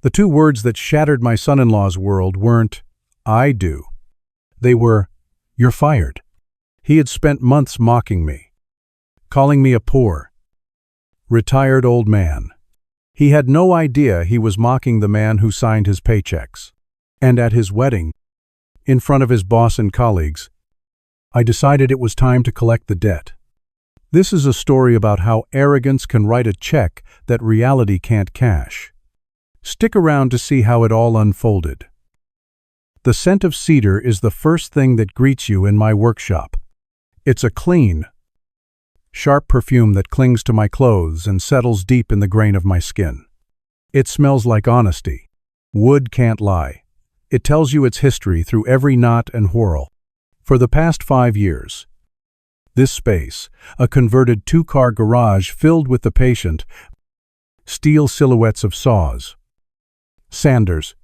The two words that shattered my son-in-law's world weren't, "I do." They were, "You're fired." He had spent months mocking me, calling me a poor, retired old man. He had no idea he was mocking the man who signed his paychecks. And at his wedding, in front of his boss and colleagues, I decided it was time to collect the debt. This is a story about how arrogance can write a check that reality can't cash. Stick around to see how it all unfolded. The scent of cedar is the first thing that greets you in my workshop. It's a clean, sharp perfume that clings to my clothes and settles deep in the grain of my skin. It smells like honesty. Wood can't lie. It tells you its history through every knot and whorl. For the past 5 years, this space, a converted 2-car garage filled with the patient, steel silhouettes of saws, sanders,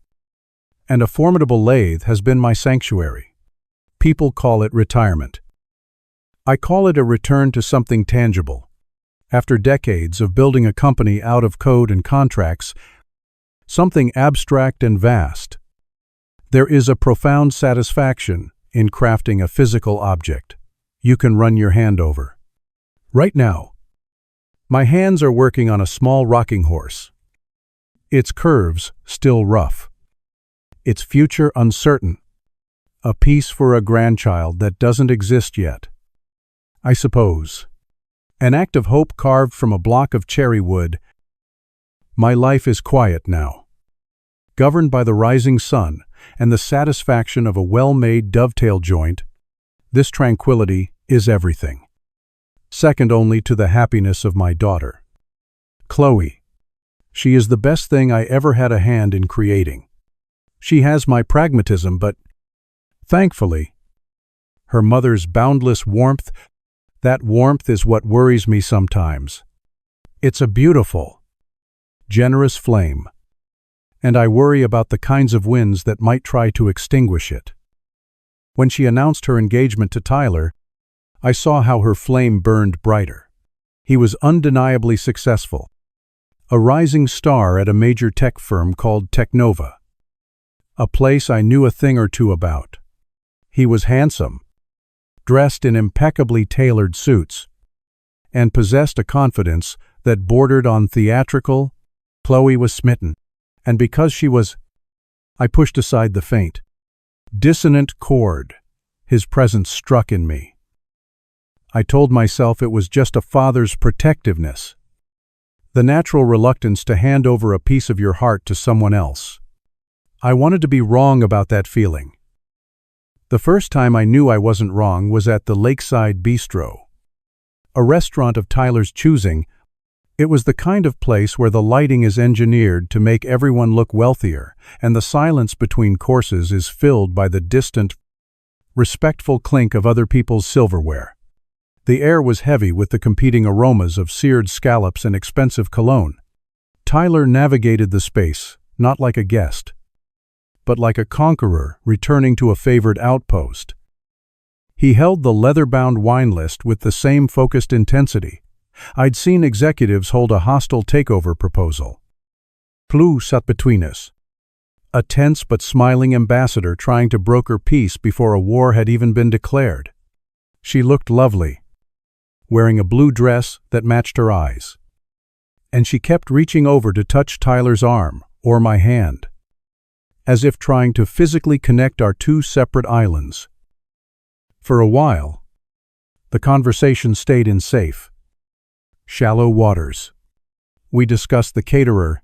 and a formidable lathe has been my sanctuary. People call it retirement. I call it a return to something tangible. After decades of building a company out of code and contracts, something abstract and vast, there is a profound satisfaction in crafting a physical object you can run your hand over. Right now, my hands are working on a small rocking horse. Its curves still rough. Its future uncertain. A piece for a grandchild that doesn't exist yet. I suppose. An act of hope carved from a block of cherry wood. My life is quiet now, governed by the rising sun and the satisfaction of a well-made dovetail joint. This tranquility is everything. Second only to the happiness of my daughter, Chloe. She is the best thing I ever had a hand in creating. She has my pragmatism, but, thankfully, her mother's boundless warmth. That warmth is what worries me sometimes. It's a beautiful, generous flame, and I worry about the kinds of winds that might try to extinguish it. When she announced her engagement to Tyler, I saw how her flame burned brighter. He was undeniably successful, a rising star at a major tech firm called Technova, a place I knew a thing or two about. He was handsome, dressed in impeccably tailored suits, and possessed a confidence that bordered on theatrical. Chloe was smitten, and because she was, I pushed aside the faint, dissonant chord his presence struck in me. I told myself it was just a father's protectiveness, the natural reluctance to hand over a piece of your heart to someone else. I wanted to be wrong about that feeling. The first time I knew I wasn't wrong was at the Lakeside Bistro, a restaurant of Tyler's choosing. It was the kind of place where the lighting is engineered to make everyone look wealthier, and the silence between courses is filled by the distant, respectful clink of other people's silverware. The air was heavy with the competing aromas of seared scallops and expensive cologne. Tyler navigated the space, not like a guest, but like a conqueror returning to a favored outpost. He held the leather-bound wine list with the same focused intensity I'd seen executives hold a hostile takeover proposal. Plea sat between us, a tense but smiling ambassador trying to broker peace before a war had even been declared. She looked lovely, wearing a blue dress that matched her eyes, and she kept reaching over to touch Tyler's arm or my hand, as if trying to physically connect our two separate islands. For a while, the conversation stayed in safe, shallow waters. We discussed the caterer,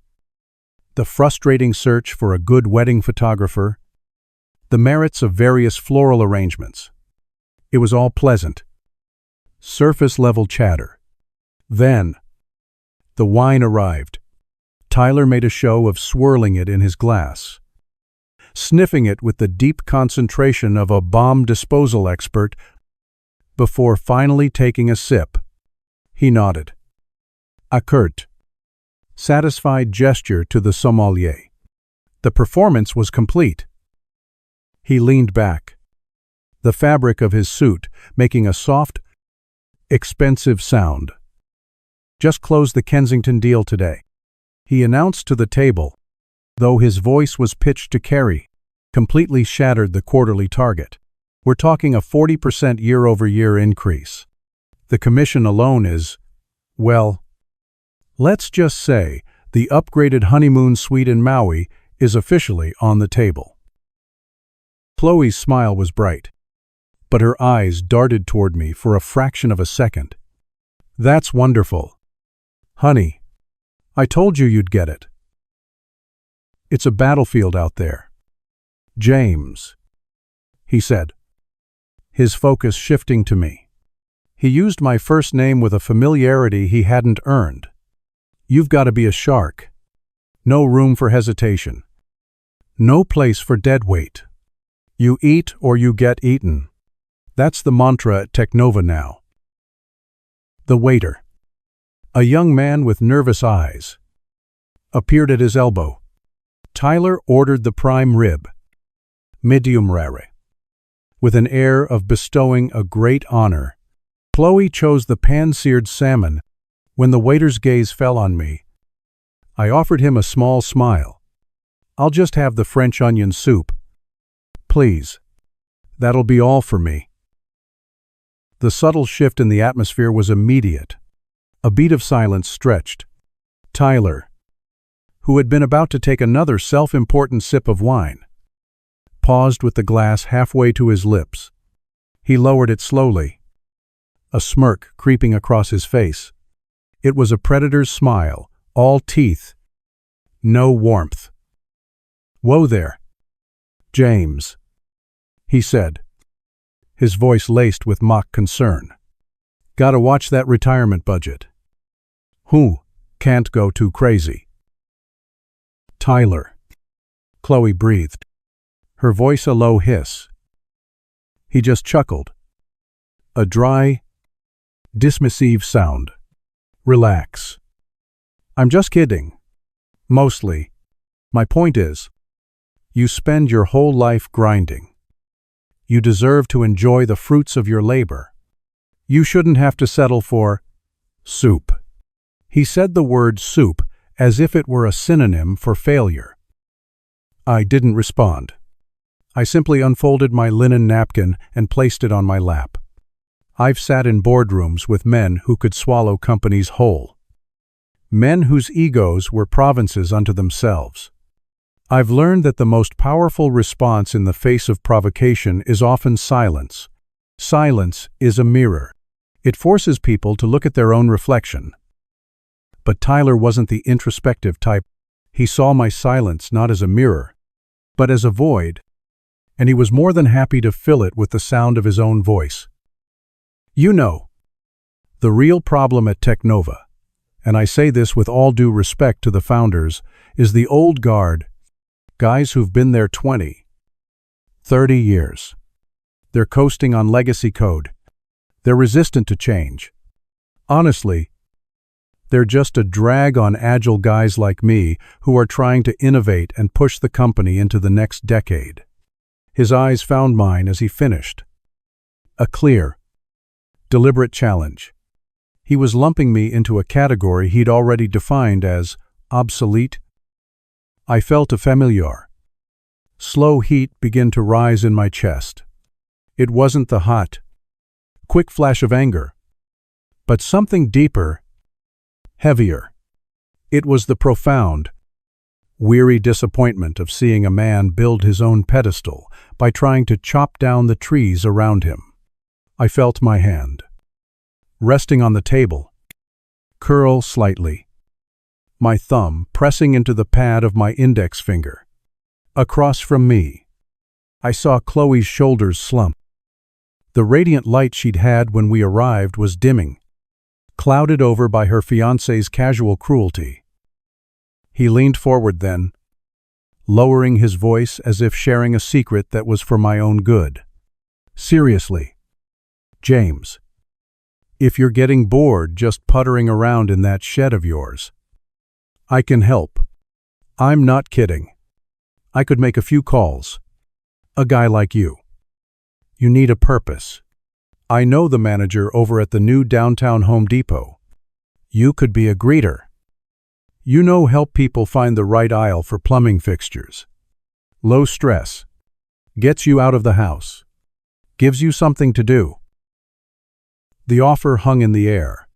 the frustrating search for a good wedding photographer, the merits of various floral arrangements. It was all pleasant, surface-level chatter. Then, the wine arrived. Tyler made a show of swirling it in his glass, sniffing it with the deep concentration of a bomb disposal expert. Before finally taking a sip, he nodded. A curt, satisfied gesture to the sommelier. The performance was complete. He leaned back, the fabric of his suit making a soft, expensive sound. Just closed the Kensington deal today, he announced to the table. though his voice was pitched to carry, completely shattered the quarterly target. We're talking a 40% year-over-year increase. The commission alone is, well, let's just say the upgraded honeymoon suite in Maui is officially on the table. Chloe's smile was bright, but her eyes darted toward me for a fraction of a second. That's wonderful. Honey, I told you you'd get it. It's a battlefield out there. James, he said, his focus shifting to me. He used my first name with a familiarity he hadn't earned. You've got to be a shark. No room for hesitation. No place for deadweight. You eat or you get eaten. That's the mantra at Technova now. The waiter, a young man with nervous eyes, appeared at his elbow. Tyler ordered the prime rib, medium rare. With an air of bestowing a great honor, Chloe chose the pan-seared salmon. When the waiter's gaze fell on me, I offered him a small smile. I'll just have the French onion soup. Please. That'll be all for me. The subtle shift in the atmosphere was immediate. A beat of silence stretched. Tyler, who had been about to take another self-important sip of wine, paused with the glass halfway to his lips. He lowered it slowly, a smirk creeping across his face. It was a predator's smile, all teeth, no warmth. Whoa there, James, he said, his voice laced with mock concern. Gotta watch that retirement budget. Who can't go too crazy? Tyler, Chloe breathed, her voice a low hiss. He just chuckled. A dry, dismissive sound. Relax. I'm just kidding. Mostly. My point is, you spend your whole life grinding. You deserve to enjoy the fruits of your labor. You shouldn't have to settle for soup. He said the word soup as if it were a synonym for failure. I didn't respond. I simply unfolded my linen napkin and placed it on my lap. I've sat in boardrooms with men who could swallow companies whole. Men whose egos were provinces unto themselves. I've learned that the most powerful response in the face of provocation is often silence. Silence is a mirror. It forces people to look at their own reflection. But Tyler wasn't the introspective type. He saw my silence not as a mirror, but as a void, and he was more than happy to fill it with the sound of his own voice. You know, the real problem at Technova, and I say this with all due respect to the founders, is the old guard, guys who've been there 20, 30 years. They're coasting on legacy code. They're resistant to change. Honestly, they're just a drag on agile guys like me who are trying to innovate and push the company into the next decade. His eyes found mine as he finished. A clear, deliberate challenge. He was lumping me into a category he'd already defined as obsolete. I felt a familiar, slow heat begin to rise in my chest. It wasn't the hot, quick flash of anger, but something deeper, heavier. It was the profound, weary disappointment of seeing a man build his own pedestal by trying to chop down the trees around him. I felt my hand, resting on the table, curl slightly, my thumb pressing into the pad of my index finger. Across from me, I saw Chloe's shoulders slump. The radiant light she'd had when we arrived was dimming, clouded over by her fiancé's casual cruelty. He leaned forward then, lowering his voice as if sharing a secret that was for my own good. Seriously, James, if you're getting bored just puttering around in that shed of yours, I can help. I'm not kidding. I could make a few calls. A guy like you. You need a purpose. I know the manager over at the new downtown Home Depot. You could be a greeter. Help people find the right aisle for plumbing fixtures. Low stress. Gets you out of the house. Gives you something to do. The offer hung in the air.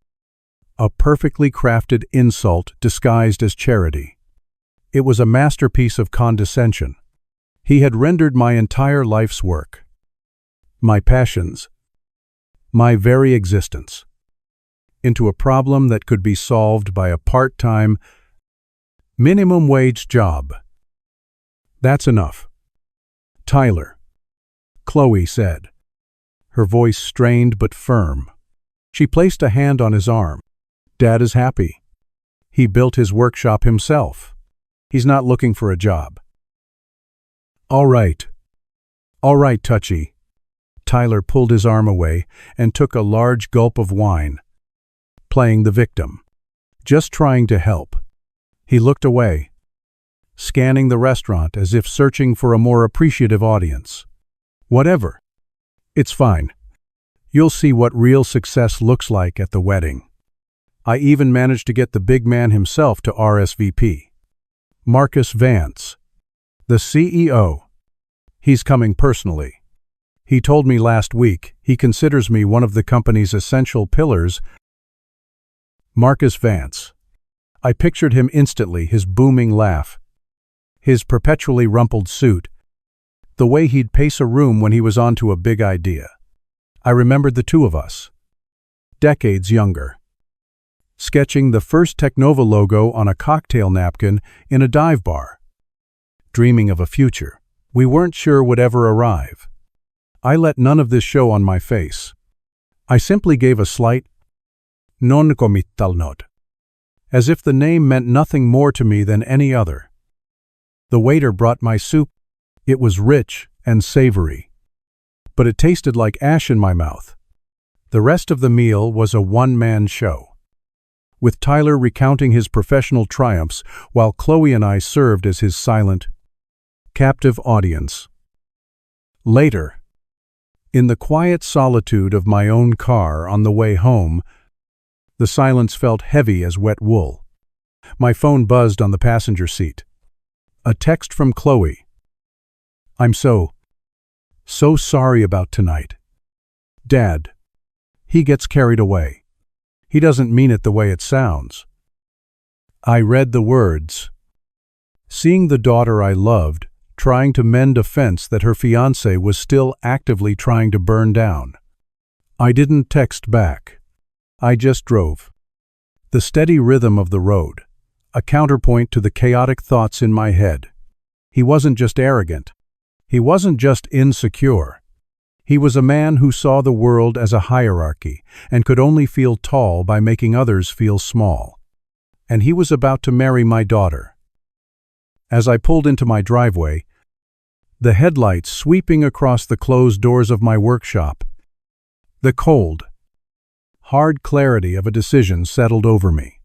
A perfectly crafted insult disguised as charity. It was a masterpiece of condescension. He had rendered my entire life's work, my passions, my very existence, into a problem that could be solved by a part-time, minimum-wage job. That's enough. Tyler, Chloe said, her voice strained but firm. She placed a hand on his arm. Dad is happy. He built his workshop himself. He's not looking for a job. All right, Touchy. Tyler pulled his arm away and took a large gulp of wine, playing the victim, just trying to help. He looked away, scanning the restaurant as if searching for a more appreciative audience. Whatever. It's fine. You'll see what real success looks like at the wedding. I even managed to get the big man himself to RSVP. Marcus Vance, the CEO. He's coming personally. He told me last week he considers me one of the company's essential pillars. Marcus Vance. I pictured him instantly, his booming laugh, his perpetually rumpled suit, the way he'd pace a room when he was onto a big idea. I remembered the two of us, decades younger, sketching the first Technova logo on a cocktail napkin in a dive bar, dreaming of a future we weren't sure would ever arrive. I let none of this show on my face. I simply gave a slight, non-committal nod, as if the name meant nothing more to me than any other. The waiter brought my soup. It was rich and savory, but it tasted like ash in my mouth. The rest of the meal was a one-man show, with Tyler recounting his professional triumphs while Chloe and I served as his silent, captive audience. Later, in the quiet solitude of my own car on the way home, the silence felt heavy as wet wool. My phone buzzed on the passenger seat. A text from Chloe. I'm so sorry about tonight. Dad. He gets carried away. He doesn't mean it the way it sounds. I read the words. Seeing the daughter I loved trying to mend a fence that her fiancé was still actively trying to burn down. I didn't text back. I just drove. The steady rhythm of the road, a counterpoint to the chaotic thoughts in my head. He wasn't just arrogant. He wasn't just insecure. He was a man who saw the world as a hierarchy and could only feel tall by making others feel small. And he was about to marry my daughter. As I pulled into my driveway, the headlights sweeping across the closed doors of my workshop, the cold, hard clarity of a decision settled over me.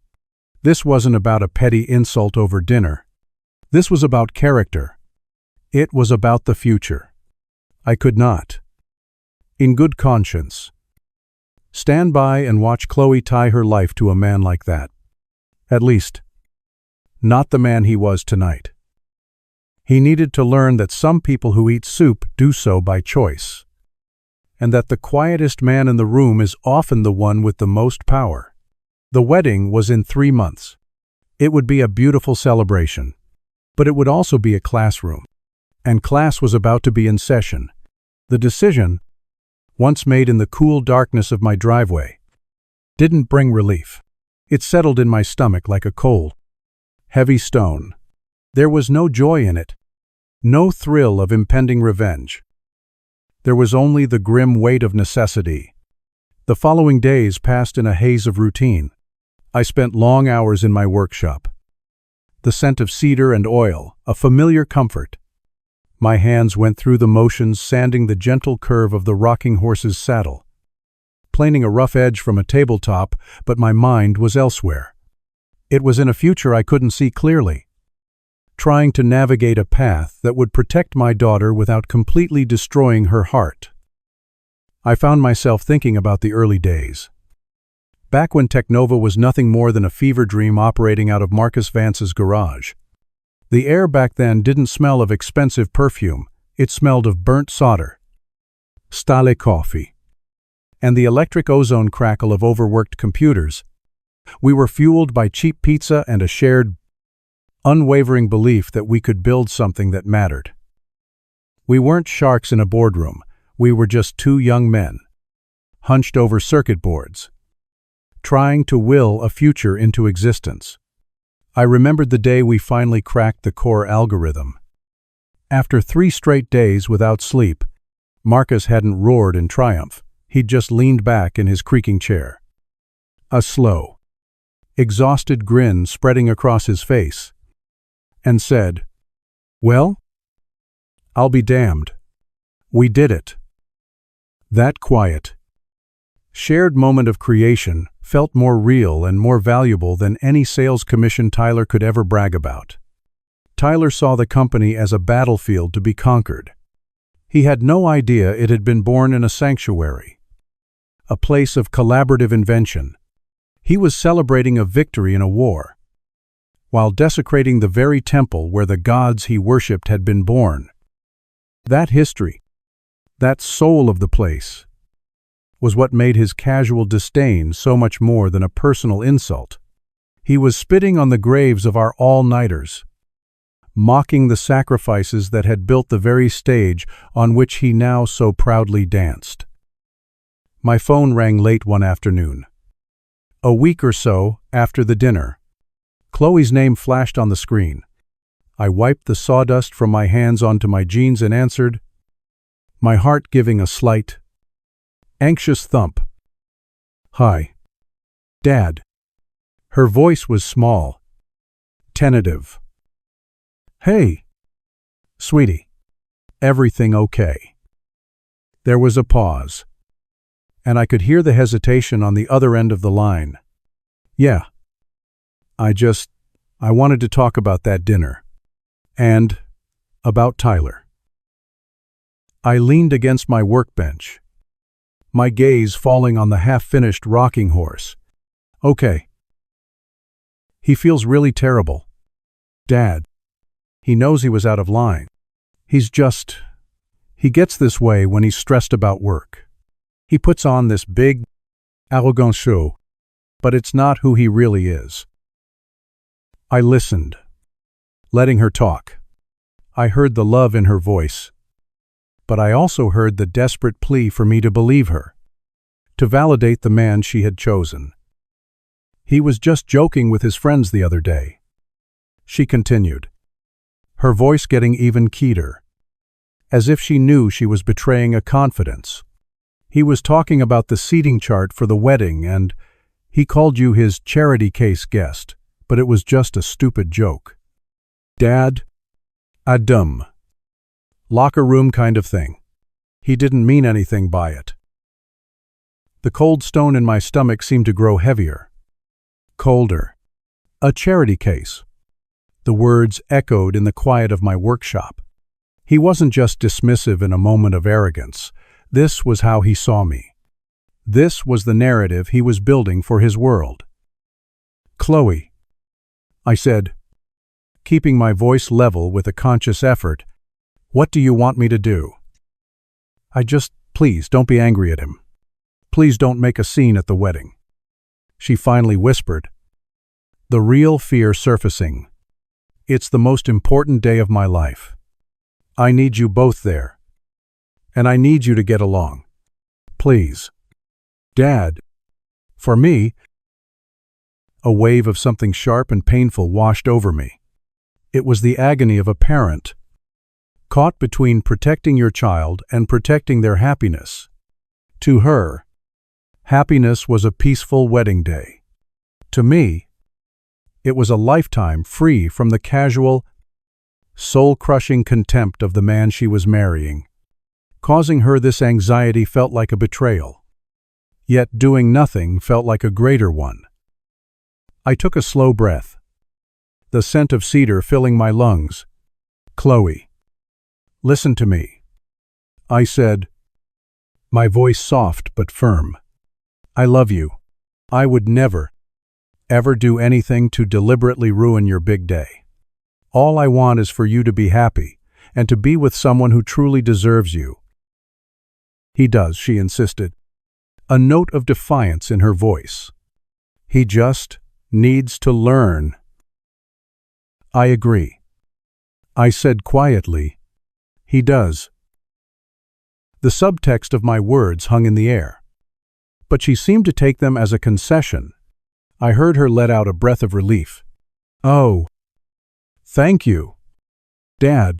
This wasn't about a petty insult over dinner. This was about character. It was about the future. I could not, in good conscience, stand by and watch Chloe tie her life to a man like that. At least, not the man he was tonight. He needed to learn that some people who eat soup do so by choice, and that the quietest man in the room is often the one with the most power. The wedding was in 3 months. It would be a beautiful celebration, but it would also be a classroom, and class was about to be in session. The decision, once made in the cool darkness of my driveway, didn't bring relief. It settled in my stomach like a cold, heavy stone. There was no joy in it, no thrill of impending revenge. There was only the grim weight of necessity. The following days passed in a haze of routine. I spent long hours in my workshop. The scent of cedar and oil, a familiar comfort. My hands went through the motions, sanding the gentle curve of the rocking horse's saddle, planing a rough edge from a tabletop, but my mind was elsewhere. It was in a future I couldn't see clearly, trying to navigate a path that would protect my daughter without completely destroying her heart. I found myself thinking about the early days. back when Technova was nothing more than a fever dream operating out of Marcus Vance's garage. The air back then didn't smell of expensive perfume, it smelled of burnt solder, stale coffee, and the electric ozone crackle of overworked computers. We were fueled by cheap pizza and a shared, unwavering belief that we could build something that mattered. We weren't sharks in a boardroom, we were just two young men, hunched over circuit boards, trying to will a future into existence. I remembered the day we finally cracked the core algorithm. After 3 straight days without sleep, Marcus hadn't roared in triumph, he'd just leaned back in his creaking chair. A slow, exhausted grin spreading across his face, and said, "Well, I'll be damned. We did it." That quiet, shared moment of creation felt more real and more valuable than any sales commission Tyler could ever brag about. Tyler saw the company as a battlefield to be conquered. He had no idea it had been born in a sanctuary, a place of collaborative invention. He was celebrating a victory in a war, while desecrating the very temple where the gods he worshipped had been born. That history, that soul of the place, was what made his casual disdain so much more than a personal insult. He was spitting on the graves of our all-nighters, mocking the sacrifices that had built the very stage on which he now so proudly danced. My phone rang late one afternoon. A week or so after the dinner, Chloe's name flashed on the screen. I wiped the sawdust from my hands onto my jeans and answered, my heart giving a slight, anxious thump. "Hi, Dad." Her voice was small, tentative. "Hey, sweetie, everything okay?" There was a pause, and I could hear the hesitation on the other end of the line. "Yeah, I wanted to talk about that dinner. And about Tyler." I leaned against my workbench, my gaze falling on the half-finished rocking horse. "Okay. He feels really terrible, Dad. He knows he was out of line. He gets this way when he's stressed about work. He puts on this big, arrogance show, but it's not who he really is." I listened, letting her talk. I heard the love in her voice, but I also heard the desperate plea for me to believe her, to validate the man she had chosen. "He was just joking with his friends the other day," she continued, her voice getting even keener, as if she knew she was betraying a confidence. "He was talking about the seating chart for the wedding, and he called you his charity case guest, but it was just a stupid joke. Dad, a dumb, locker room kind of thing. He didn't mean anything by it." The cold stone in my stomach seemed to grow heavier, colder. A charity case. The words echoed in the quiet of my workshop. He wasn't just dismissive in a moment of arrogance. This was how he saw me. This was the narrative he was building for his world. "Chloe," I said, keeping my voice level with a conscious effort, "what do you want me to do?" Please don't be angry at him. Please don't make a scene at the wedding." She finally whispered, the real fear surfacing. "It's the most important day of my life. I need you both there. And I need you to get along. Please." "Dad." For me, a wave of something sharp and painful washed over me. It was the agony of a parent, caught between protecting your child and protecting their happiness. To her, happiness was a peaceful wedding day. To me, it was a lifetime free from the casual, soul-crushing contempt of the man she was marrying. Causing her this anxiety felt like a betrayal. Yet doing nothing felt like a greater one. I took a slow breath, the scent of cedar filling my lungs. "Chloe, listen to me," I said, my voice soft but firm. "I love you. I would never, ever do anything to deliberately ruin your big day. All I want is for you to be happy and to be with someone who truly deserves you." "He does," she insisted, a note of defiance in her voice. "He just needs to learn." "I agree," I said quietly. "He does." The subtext of my words hung in the air, but she seemed to take them as a concession. I heard her let out a breath of relief. "Oh, thank you, Dad.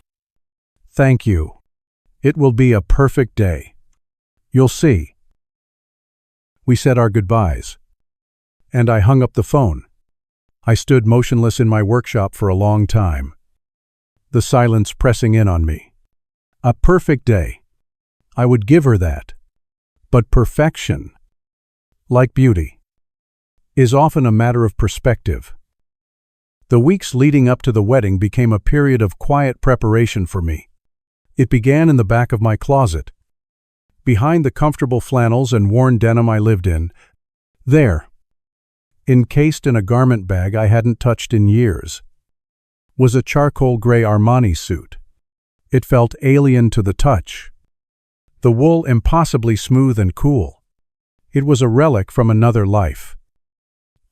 Thank you. It will be a perfect day. You'll see." We said our goodbyes, and I hung up the phone. I stood motionless in my workshop for a long time, the silence pressing in on me. A perfect day. I would give her that. But perfection, like beauty, is often a matter of perspective. The weeks leading up to the wedding became a period of quiet preparation for me. It began in the back of my closet, behind the comfortable flannels and worn denim I lived in. There, encased in a garment bag I hadn't touched in years, was a charcoal gray Armani suit. It felt alien to the touch, the wool impossibly smooth and cool. It was a relic from another life.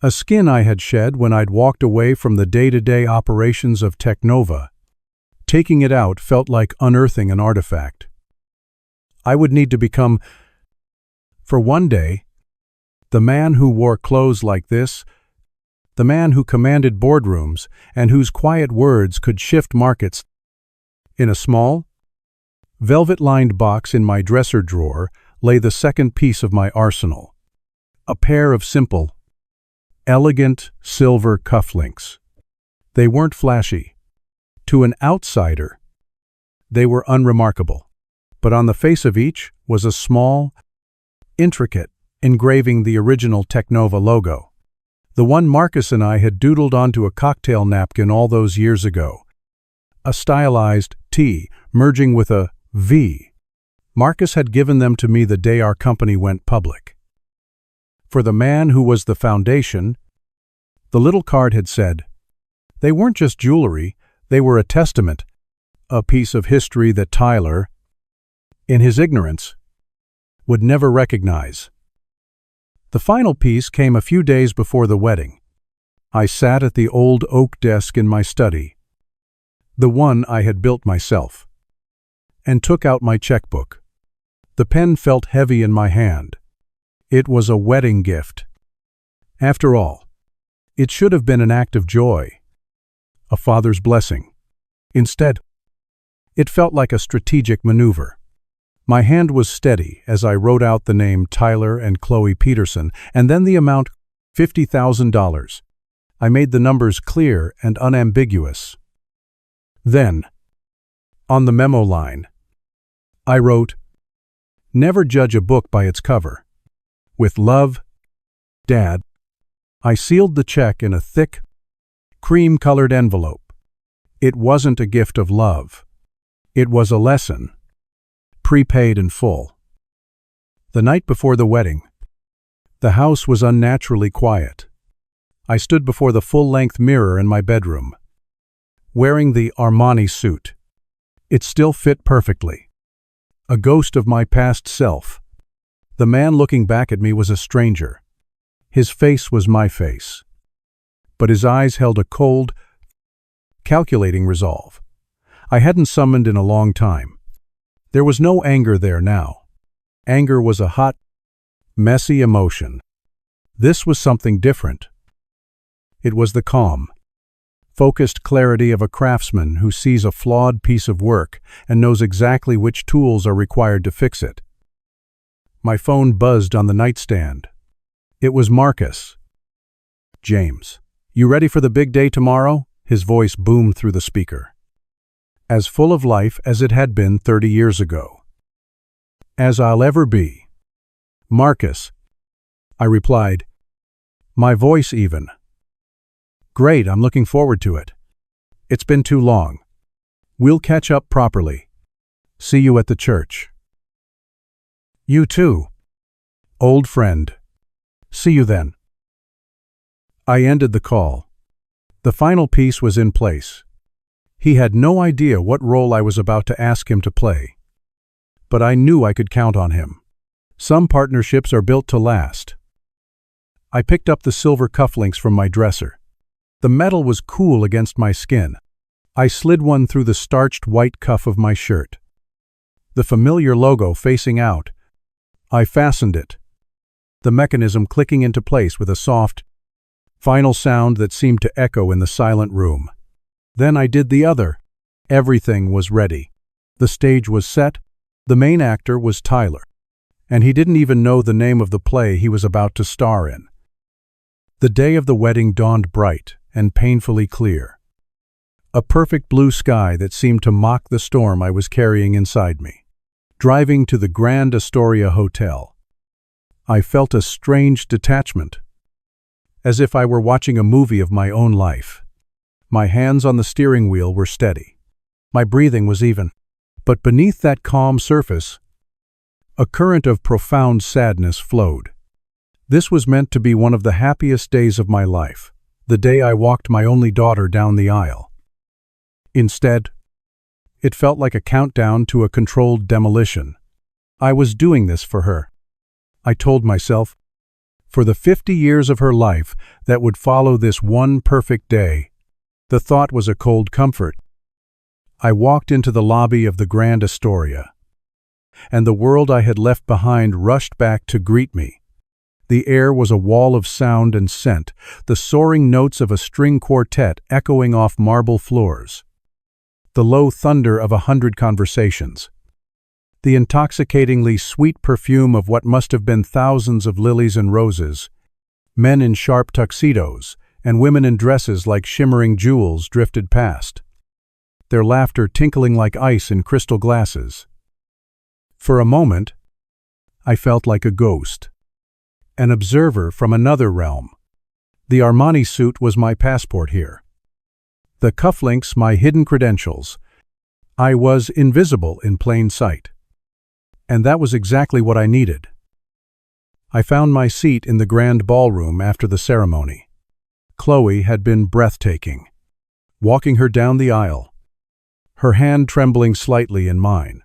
A skin I had shed when I'd walked away from the day-to-day operations of Technova. Taking it out felt like unearthing an artifact. I would need to become, for one day, the man who wore clothes like this, the man who commanded boardrooms and whose quiet words could shift markets. In a small, velvet-lined box in my dresser drawer lay the second piece of my arsenal, a pair of simple, elegant silver cufflinks. They weren't flashy. To an outsider, they were unremarkable, but on the face of each was a small, intricate engraving, the original Technova logo, the one Marcus and I had doodled onto a cocktail napkin all those years ago. A stylized T merging with a V. Marcus had given them to me the day our company went public. For the man who was the foundation, the little card had said, they weren't just jewelry, they were a testament, a piece of history that Tyler, in his ignorance, would never recognize. The final piece came a few days before the wedding. I sat at the old oak desk in my study, the one I had built myself, and took out my checkbook. The pen felt heavy in my hand. It was a wedding gift. After all, it should have been an act of joy, a father's blessing. Instead, it felt like a strategic maneuver. My hand was steady as I wrote out the name Tyler and Chloe Peterson, and then the amount, $50,000. I made the numbers clear and unambiguous. Then, on the memo line, I wrote, "Never judge a book by its cover. With love, Dad." I sealed the check in a thick, cream-colored envelope. It wasn't a gift of love. It was a lesson, prepaid in full. The night before the wedding, the house was unnaturally quiet. I stood before the full-length mirror in my bedroom, wearing the Armani suit. It still fit perfectly. A ghost of my past self. The man looking back at me was a stranger. His face was my face, but his eyes held a cold, calculating resolve I hadn't summoned in a long time. There was no anger there now. Anger was a hot, messy emotion. This was something different. It was the calm, focused clarity of a craftsman who sees a flawed piece of work and knows exactly which tools are required to fix it. My phone buzzed on the nightstand. It was Marcus. "James, you ready for the big day tomorrow?" His voice boomed through the speaker, as full of life as it had been 30 years ago. "As I'll ever be." "Marcus," I replied, my voice even. "Great, I'm looking forward to it. It's been too long. We'll catch up properly. See you at the church." "You too, old friend. See you then." I ended the call. The final piece was in place. He had no idea what role I was about to ask him to play. But I knew I could count on him. Some partnerships are built to last. I picked up the silver cufflinks from my dresser. The metal was cool against my skin. I slid one through the starched white cuff of my shirt. The familiar logo facing out. I fastened it, the mechanism clicking into place with a soft, final sound that seemed to echo in the silent room. Then I did the other. Everything was ready. The stage was set. The main actor was Tyler, and he didn't even know the name of the play he was about to star in. The day of the wedding dawned bright and painfully clear. A perfect blue sky that seemed to mock the storm I was carrying inside me. Driving to the Grand Astoria Hotel, I felt a strange detachment, as if I were watching a movie of my own life. My hands on the steering wheel were steady. My breathing was even. But beneath that calm surface, a current of profound sadness flowed. This was meant to be one of the happiest days of my life, the day I walked my only daughter down the aisle. Instead, it felt like a countdown to a controlled demolition. I was doing this for her. I told myself, for the 50 years of her life that would follow this one perfect day. The thought was a cold comfort. I walked into the lobby of the Grand Astoria, and the world I had left behind rushed back to greet me. The air was a wall of sound and scent, the soaring notes of a string quartet echoing off marble floors, the low thunder of 100 conversations, the intoxicatingly sweet perfume of what must have been thousands of lilies and roses. Men in sharp tuxedos and women in dresses like shimmering jewels drifted past, their laughter tinkling like ice in crystal glasses. For a moment, I felt like a ghost, an observer from another realm. The Armani suit was my passport here. The cufflinks my hidden credentials. I was invisible in plain sight. And that was exactly what I needed. I found my seat in the grand ballroom after the ceremony. Chloe had been breathtaking. Walking her down the aisle, her hand trembling slightly in mine.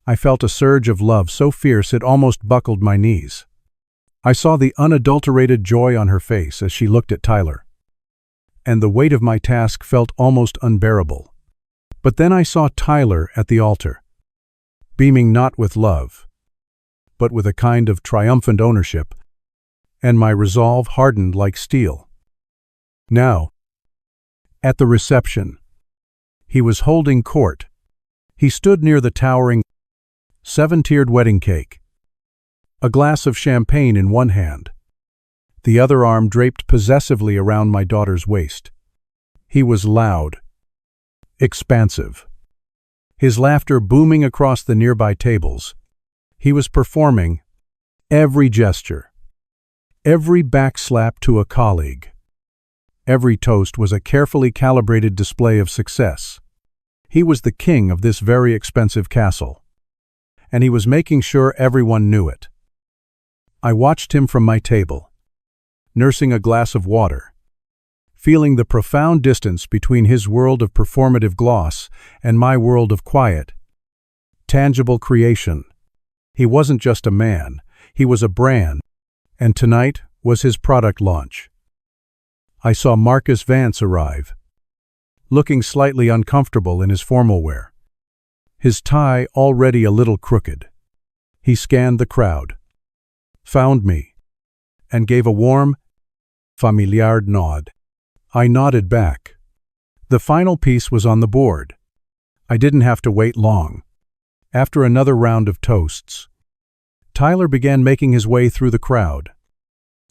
I felt a surge of love so fierce it almost buckled my knees. I saw the unadulterated joy on her face as she looked at Tyler, and the weight of my task felt almost unbearable. But then I saw Tyler at the altar, beaming not with love, but with a kind of triumphant ownership, and my resolve hardened like steel. Now, at the reception, he was holding court. He stood near the towering, 7-tiered wedding cake, a glass of champagne in one hand, the other arm draped possessively around my daughter's waist. He was loud, expansive, his laughter booming across the nearby tables. He was performing every gesture, every backslap to a colleague. Every toast was a carefully calibrated display of success. He was the king of this very expensive castle, and he was making sure everyone knew it. I watched him from my table, nursing a glass of water, feeling the profound distance between his world of performative gloss and my world of quiet, tangible creation. He wasn't just a man, he was a brand, and tonight was his product launch. I saw Marcus Vance arrive, looking slightly uncomfortable in his formal wear, his tie already a little crooked. He scanned the crowd, found me, and gave a warm, familiar nod. I nodded back. The final piece was on the board. I didn't have to wait long. After another round of toasts, Tyler began making his way through the crowd,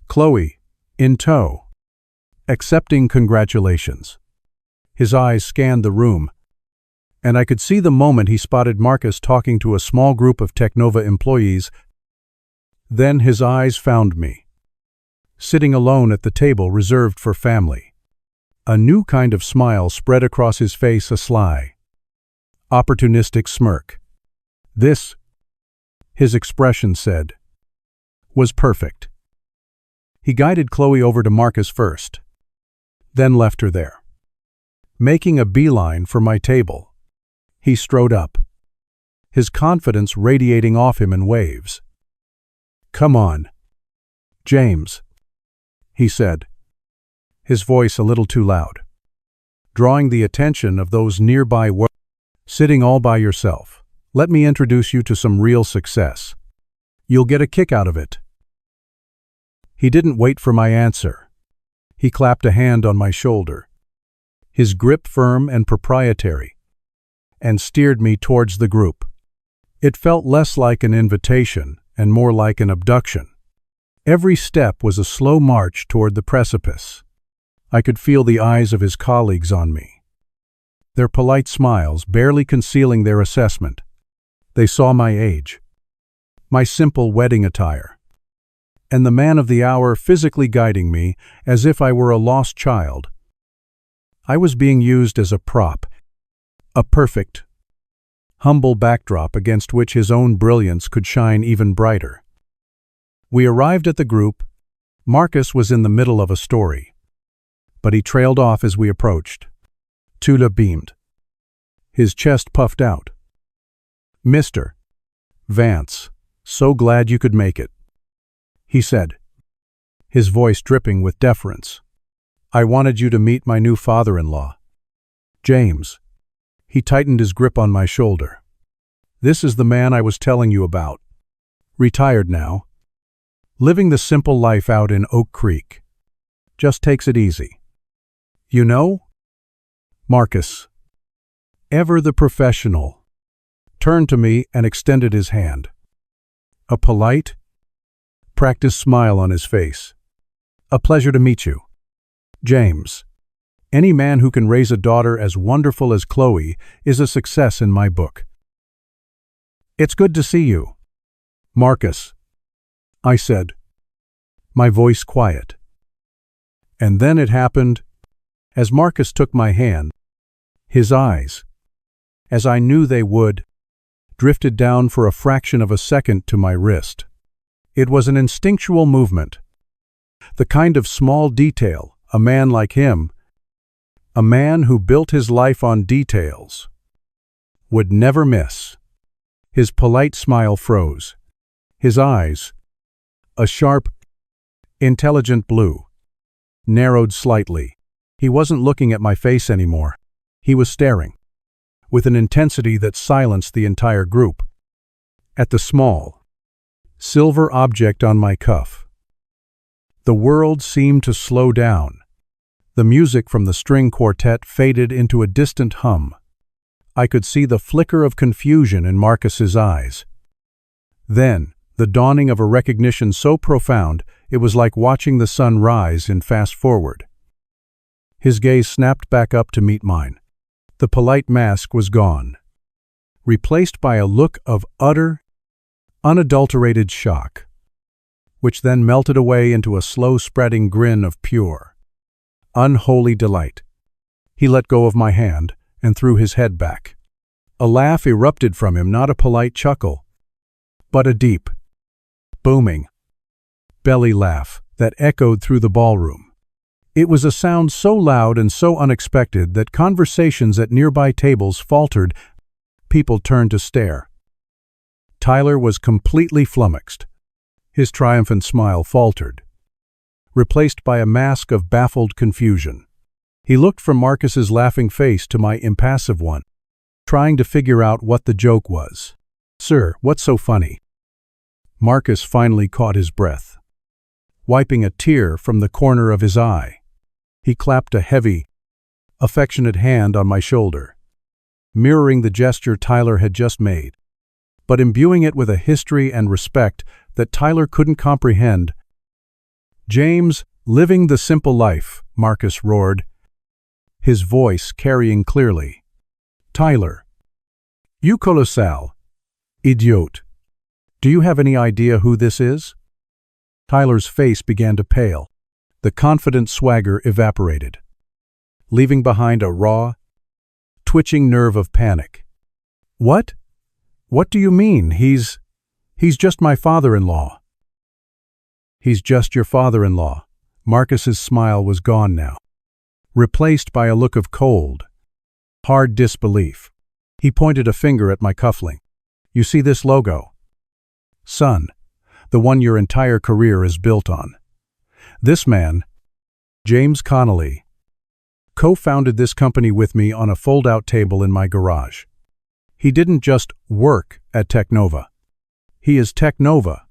Chloe in tow, accepting congratulations. His eyes scanned the room, and I could see the moment he spotted Marcus talking to a small group of Technova employees. Then his eyes found me, sitting alone at the table reserved for family. A new kind of smile spread across his face, a sly, opportunistic smirk. This, his expression said, was perfect. He guided Chloe over to Marcus first, then left her there. Making a beeline for my table, he strode up, his confidence radiating off him in waves. "Come on, James," he said, his voice a little too loud, drawing the attention of those nearby. "Sitting all by yourself. Let me introduce you to some real success. You'll get a kick out of it." He didn't wait for my answer. He clapped a hand on my shoulder, his grip firm and proprietary, and steered me towards the group. It felt less like an invitation and more like an abduction. Every step was a slow march toward the precipice. I could feel the eyes of his colleagues on me, their polite smiles barely concealing their assessment. They saw my age, my simple wedding attire, and the man of the hour physically guiding me as if I were a lost child. I was being used as a prop, a perfect, humble backdrop against which his own brilliance could shine even brighter. We arrived at the group. Marcus was in the middle of a story, but he trailed off as we approached. Tula beamed, his chest puffed out. "Mr. Vance, so glad you could make it," he said, his voice dripping with deference. "I wanted you to meet my new father-in-law, James." He tightened his grip on my shoulder. "This is the man I was telling you about. Retired now. Living the simple life out in Oak Creek. Just takes it easy. You know?" Marcus, ever the professional, turned to me and extended his hand. A polite, practiced smile on his face. "A pleasure to meet you, James. Any man who can raise a daughter as wonderful as Chloe is a success in my book." "It's good to see you, Marcus," I said, my voice quiet. And then it happened. As Marcus took my hand, his eyes, as I knew they would, drifted down for a fraction of a second to my wrist. It was an instinctual movement, the kind of small detail a man like him, a man who built his life on details, would never miss. His polite smile froze. His eyes, a sharp, intelligent blue, narrowed slightly. He wasn't looking at my face anymore. He was staring, with an intensity that silenced the entire group, at the small, silver object on my cuff. The world seemed to slow down. The music from the string quartet faded into a distant hum. I could see the flicker of confusion in Marcus's eyes. Then, the dawning of a recognition so profound it was like watching the sun rise in fast forward. His gaze snapped back up to meet mine. The polite mask was gone, replaced by a look of utter, unadulterated shock, which then melted away into a slow-spreading grin of pure, unholy delight. He let go of my hand and threw his head back. A laugh erupted from him, not a polite chuckle, but a deep, booming, belly laugh that echoed through the ballroom. It was a sound so loud and so unexpected that conversations at nearby tables faltered. People turned to stare. Tyler was completely flummoxed. His triumphant smile faltered, replaced by a mask of baffled confusion. He looked from Marcus's laughing face to my impassive one, trying to figure out what the joke was. "Sir, what's so funny?" Marcus finally caught his breath, wiping a tear from the corner of his eye. He clapped a heavy, affectionate hand on my shoulder, mirroring the gesture Tyler had just made, but imbuing it with a history and respect that Tyler couldn't comprehend. "James, living the simple life," Marcus roared, his voice carrying clearly. "Tyler, you colossal idiot. Do you have any idea who this is?" Tyler's face began to pale. The confident swagger evaporated, leaving behind a raw, twitching nerve of panic. "What? What do you mean? He's just my father-in-law." He's just your father-in-law. Marcus's smile was gone now, replaced by a look of cold, hard disbelief. He pointed a finger at my cufflink. You see this logo? Son, the one your entire career is built on. This man, James Connolly, co-founded this company with me on a fold-out table in my garage. He didn't just work at Technova. He is Technova.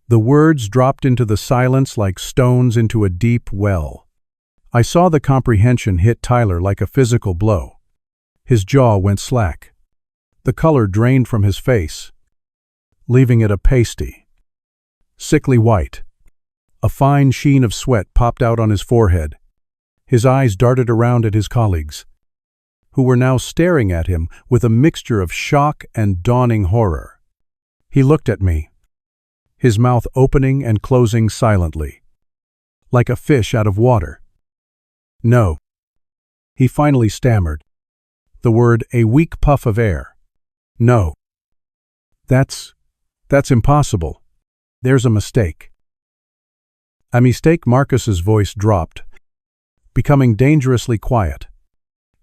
The words dropped into the silence like stones into a deep well. I saw the comprehension hit Tyler like a physical blow. His jaw went slack. The color drained from his face, leaving it a pasty, sickly white. A fine sheen of sweat popped out on his forehead. His eyes darted around at his colleagues, who were now staring at him with a mixture of shock and dawning horror. He looked at me, his mouth opening and closing silently, like a fish out of water. No, he finally stammered, the word a weak puff of air. No. That's impossible. There's a mistake. A mistake. Marcus's voice dropped, becoming dangerously quiet.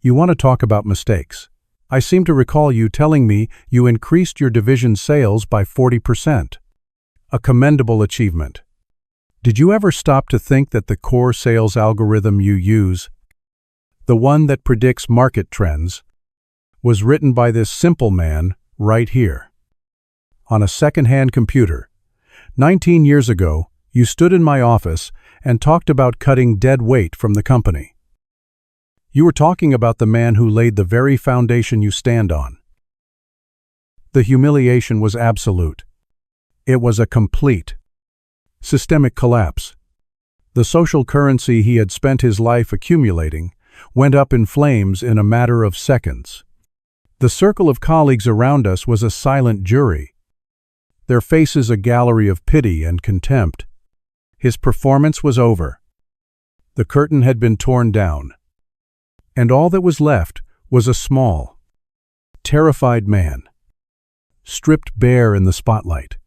You want to talk about mistakes? I seem to recall you telling me you increased your division's sales by 40%. A commendable achievement. Did you ever stop to think that the core sales algorithm you use, the one that predicts market trends, was written by this simple man right here, on a second-hand computer? 19 years ago, you stood in my office and talked about cutting dead weight from the company. You were talking about the man who laid the very foundation you stand on. The humiliation was absolute. It was a complete, systemic collapse. The social currency he had spent his life accumulating went up in flames in a matter of seconds. The circle of colleagues around us was a silent jury, their faces a gallery of pity and contempt. His performance was over. The curtain had been torn down, and all that was left was a small, terrified man, stripped bare in the spotlight.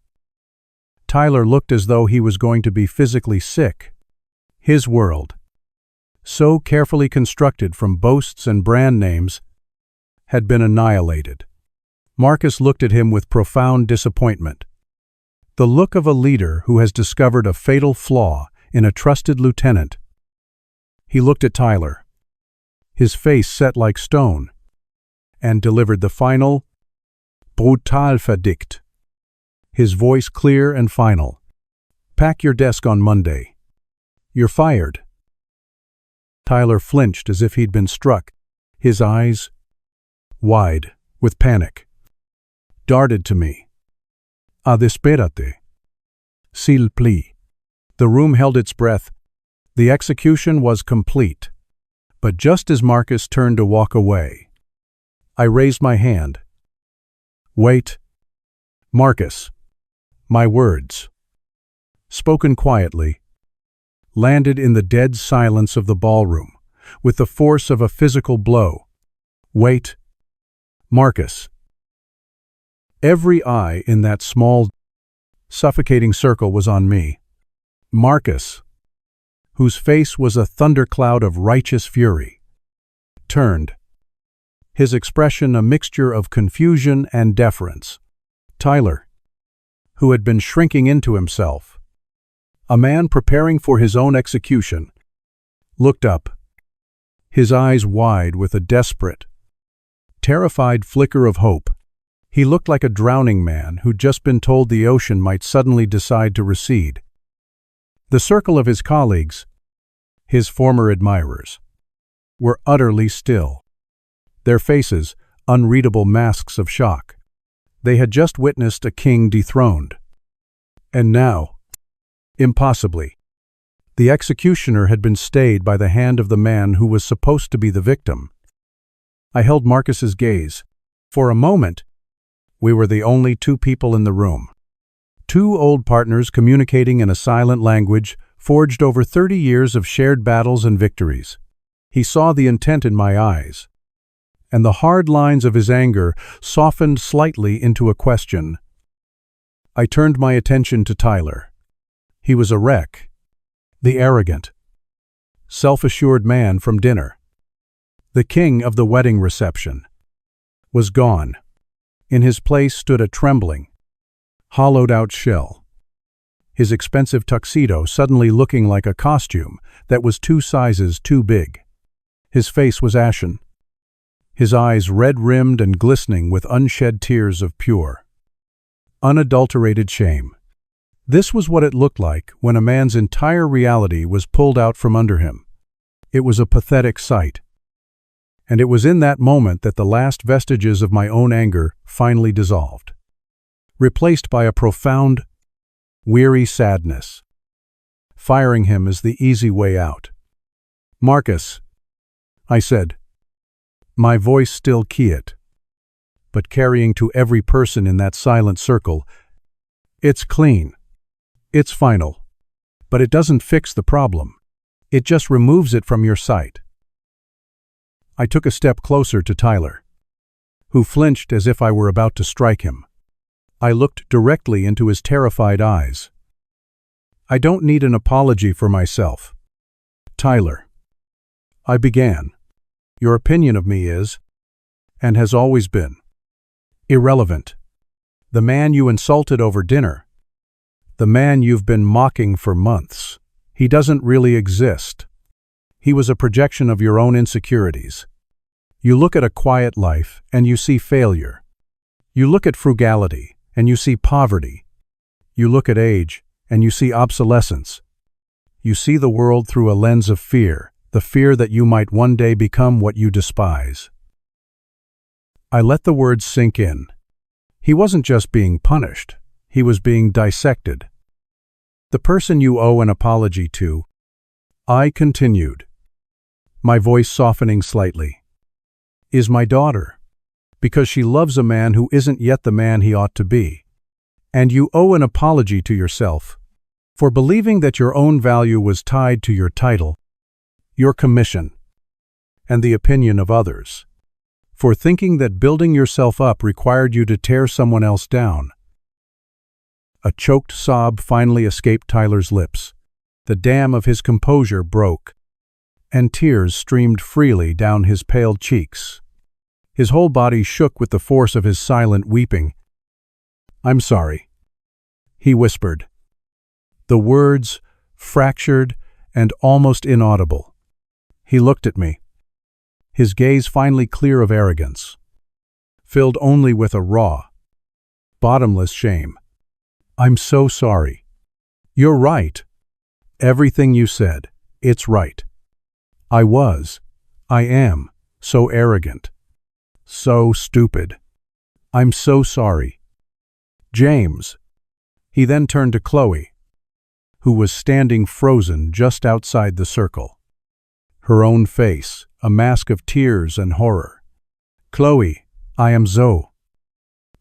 Tyler looked as though he was going to be physically sick. His world, so carefully constructed from boasts and brand names, had been annihilated. Marcus looked at him with profound disappointment, the look of a leader who has discovered a fatal flaw in a trusted lieutenant. He looked at Tyler, his face set like stone, and delivered the final, brutal verdict, his voice clear and final. Pack your desk on Monday. You're fired. Tyler flinched as if he'd been struck. His eyes, wide with panic, darted to me. Desperate. S'il plea. The room held its breath. The execution was complete. But just as Marcus turned to walk away, I raised my hand. Wait. Marcus. My words, spoken quietly, landed in the dead silence of the ballroom with the force of a physical blow. Wait. Marcus. Every eye in that small, suffocating circle was on me. Marcus, whose face was a thundercloud of righteous fury, turned, his expression a mixture of confusion and deference. Tyler, who had been shrinking into himself, a man preparing for his own execution, looked up, his eyes wide with a desperate, terrified flicker of hope. He looked like a drowning man who'd just been told the ocean might suddenly decide to recede. The circle of his colleagues, his former admirers, were utterly still, their faces unreadable masks of shock. They had just witnessed a king dethroned. And now, impossibly, the executioner had been stayed by the hand of the man who was supposed to be the victim. I held Marcus's gaze. For a moment, we were the only two people in the room. Two old partners communicating in a silent language forged over 30 years of shared battles and victories. He saw the intent in my eyes, and the hard lines of his anger softened slightly into a question. I turned my attention to Tyler. He was a wreck. The arrogant, self-assured man from dinner, the king of the wedding reception, was gone. In his place stood a trembling, hollowed-out shell, his expensive tuxedo suddenly looking like a costume that was 2 sizes too big. His face was ashen, his eyes red-rimmed and glistening with unshed tears of pure, unadulterated shame. This was what it looked like when a man's entire reality was pulled out from under him. It was a pathetic sight. And it was in that moment that the last vestiges of my own anger finally dissolved, replaced by a profound, weary sadness. Firing him is the easy way out. "Marcus," I said, my voice still quiet, but carrying to every person in that silent circle, "It's clean. It's final. But it doesn't fix the problem. It just removes it from your sight." I took a step closer to Tyler, who flinched as if I were about to strike him. I looked directly into his terrified eyes. "I don't need an apology for myself, Tyler," I began. "Your opinion of me is, and has always been, irrelevant. The man you insulted over dinner, the man you've been mocking for months, he doesn't really exist. He was a projection of your own insecurities. You look at a quiet life and you see failure. You look at frugality and you see poverty. You look at age and you see obsolescence. You see the world through a lens of fear, the fear that you might one day become what you despise." I let the words sink in. He wasn't just being punished, he was being dissected. "The person you owe an apology to," I continued, my voice softening slightly, "is my daughter, because she loves a man who isn't yet the man he ought to be. And you owe an apology to yourself for believing that your own value was tied to your title, your commission, and the opinion of others, for thinking that building yourself up required you to tear someone else down." A choked sob finally escaped Tyler's lips. The dam of his composure broke, and tears streamed freely down his pale cheeks. His whole body shook with the force of his silent weeping. "I'm sorry," he whispered, the words fractured and almost inaudible. He looked at me, his gaze finally clear of arrogance, filled only with a raw, bottomless shame. "I'm so sorry. You're right. Everything you said, it's right. I am, so arrogant. So stupid. I'm so sorry. James." He then turned to Chloe, who was standing frozen just outside the circle, her own face a mask of tears and horror. "Chloe, I am so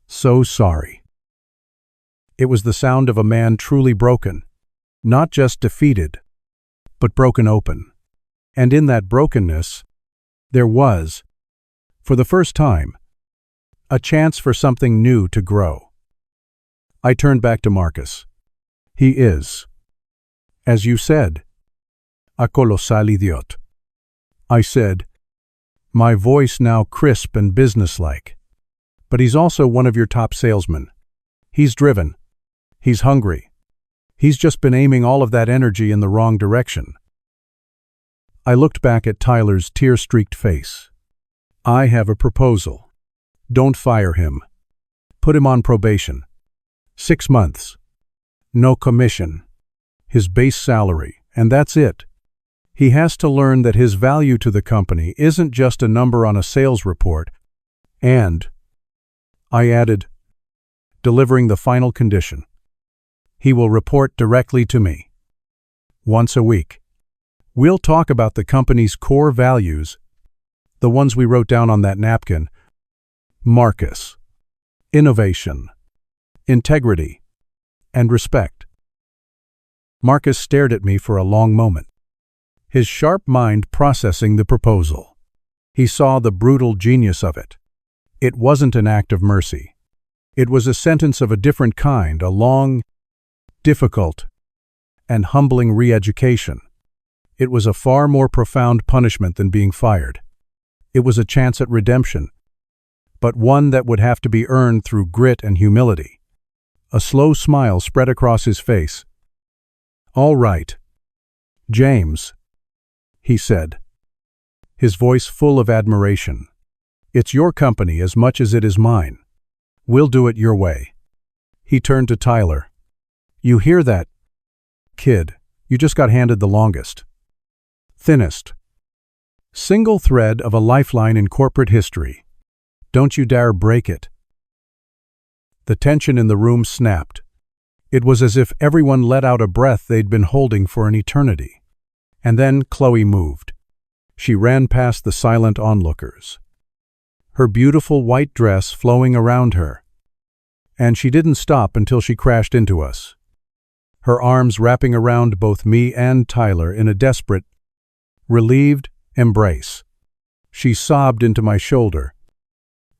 sorry." It was the sound of a man truly broken, not just defeated, but broken open. And in that brokenness, there was, for the first time, a chance for something new to grow. I turned back to Marcus. "He is, as you said, a colossal idiot," I said, my voice now crisp and businesslike. "But he's also one of your top salesmen. He's driven. He's hungry. He's just been aiming all of that energy in the wrong direction." I looked back at Tyler's tear-streaked face. "I have a proposal. Don't fire him. Put him on probation. 6 months. No commission. His base salary, and that's it. He has to learn that his value to the company isn't just a number on a sales report, and," I added, delivering the final condition, "he will report directly to me. Once a week. We'll talk about the company's core values, the ones we wrote down on that napkin. Marcus. Innovation. Integrity. And respect." Marcus stared at me for a long moment, his sharp mind processing the proposal. He saw the brutal genius of it. It wasn't an act of mercy. It was a sentence of a different kind, a long, difficult, and humbling re-education. It was a far more profound punishment than being fired. It was a chance at redemption, but one that would have to be earned through grit and humility. A slow smile spread across his face. "All right, James," he said, his voice full of admiration. "It's your company as much as it is mine. We'll do it your way." He turned to Tyler. "You hear that, kid? You just got handed the longest, thinnest single thread of a lifeline in corporate history. Don't you dare break it." The tension in the room snapped. It was as if everyone let out a breath they'd been holding for an eternity. And then Chloe moved. She ran past the silent onlookers, her beautiful white dress flowing around her. And she didn't stop until she crashed into us, her arms wrapping around both me and Tyler in a desperate, relieved embrace. She sobbed into my shoulder,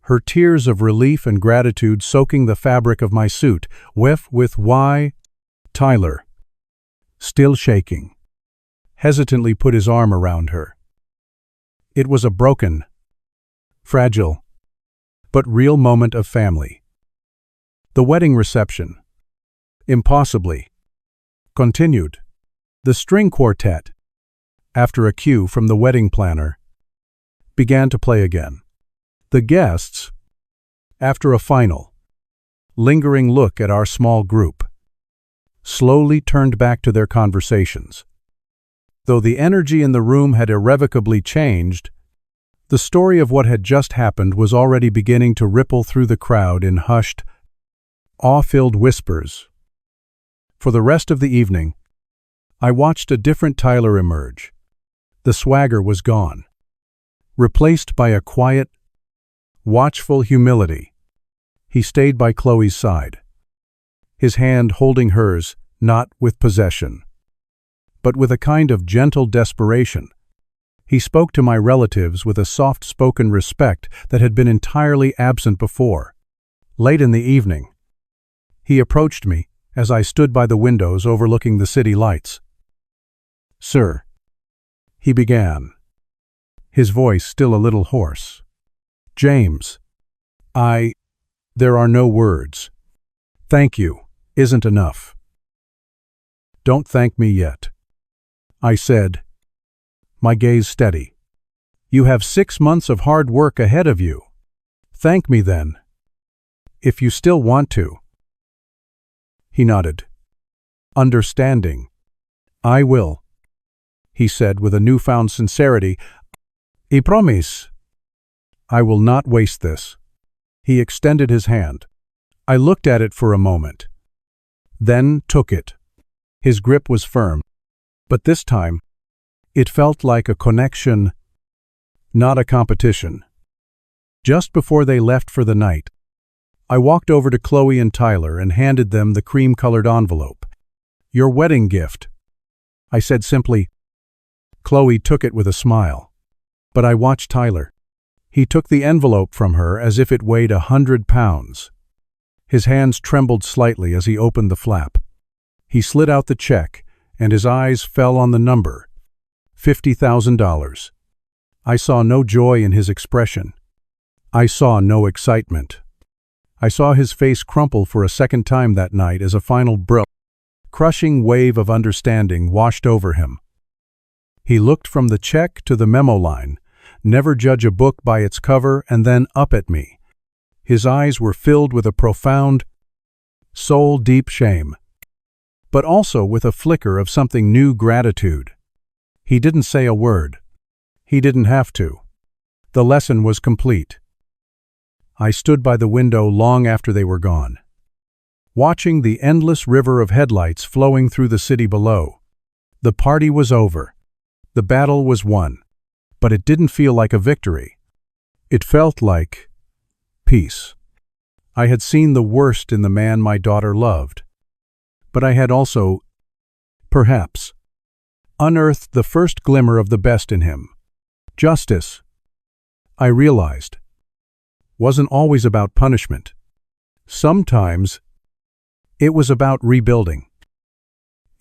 her tears of relief and gratitude soaking the fabric of my suit, wet with why. Tyler, still shaking, hesitantly put his arm around her. It was a broken, fragile, but real moment of family. The wedding reception, impossibly, continued. The string quartet, after a cue from the wedding planner, began to play again. The guests, after a final, lingering look at our small group, slowly turned back to their conversations. Though the energy in the room had irrevocably changed, the story of what had just happened was already beginning to ripple through the crowd in hushed, awe-filled whispers. For the rest of the evening, I watched a different Tyler emerge. The swagger was gone, replaced by a quiet, watchful humility. He stayed by Chloe's side, his hand holding hers, not with possession, but with a kind of gentle desperation. He spoke to my relatives with a soft-spoken respect that had been entirely absent before. Late in the evening, he approached me as I stood by the windows overlooking the city lights. "Sir," he began, his voice still a little hoarse. "James, there are no words. Thank you isn't enough." "Don't thank me yet," I said, my gaze steady. "You have 6 months of hard work ahead of you. Thank me then, if you still want to." He nodded. "Understanding. I will," he said with a newfound sincerity. "I promise. I will not waste this." He extended his hand. I looked at it for a moment, then took it. His grip was firm, but this time, it felt like a connection, not a competition. Just before they left for the night, I walked over to Chloe and Tyler and handed them the cream-colored envelope. "Your wedding gift," I said simply. Chloe took it with a smile, but I watched Tyler. He took the envelope from her as if it weighed 100 pounds. His hands trembled slightly as he opened the flap. He slid out the check, and his eyes fell on the number, $50,000. I saw no joy in his expression. I saw no excitement. I saw his face crumple for a second time that night as a final crushing wave of understanding washed over him. He looked from the check to the memo line, "Never judge a book by its cover," and then up at me. His eyes were filled with a profound, soul-deep shame, but also with a flicker of something new gratitude. He didn't say a word. He didn't have to. The lesson was complete. I stood by the window long after they were gone, watching the endless river of headlights flowing through the city below. The party was over. The battle was won. But it didn't feel like a victory. It felt like peace. I had seen the worst in the man my daughter loved, but I had also, perhaps, unearthed the first glimmer of the best in him. Justice, I realized, wasn't always about punishment. Sometimes it was about rebuilding.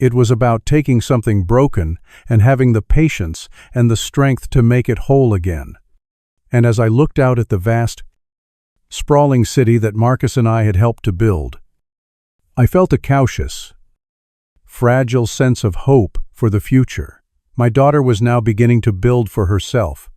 It was about taking something broken and having the patience and the strength to make it whole again. And as I looked out at the vast, sprawling city that Marcus and I had helped to build, I felt a cautious, fragile sense of hope for the future. My daughter was now beginning to build for herself,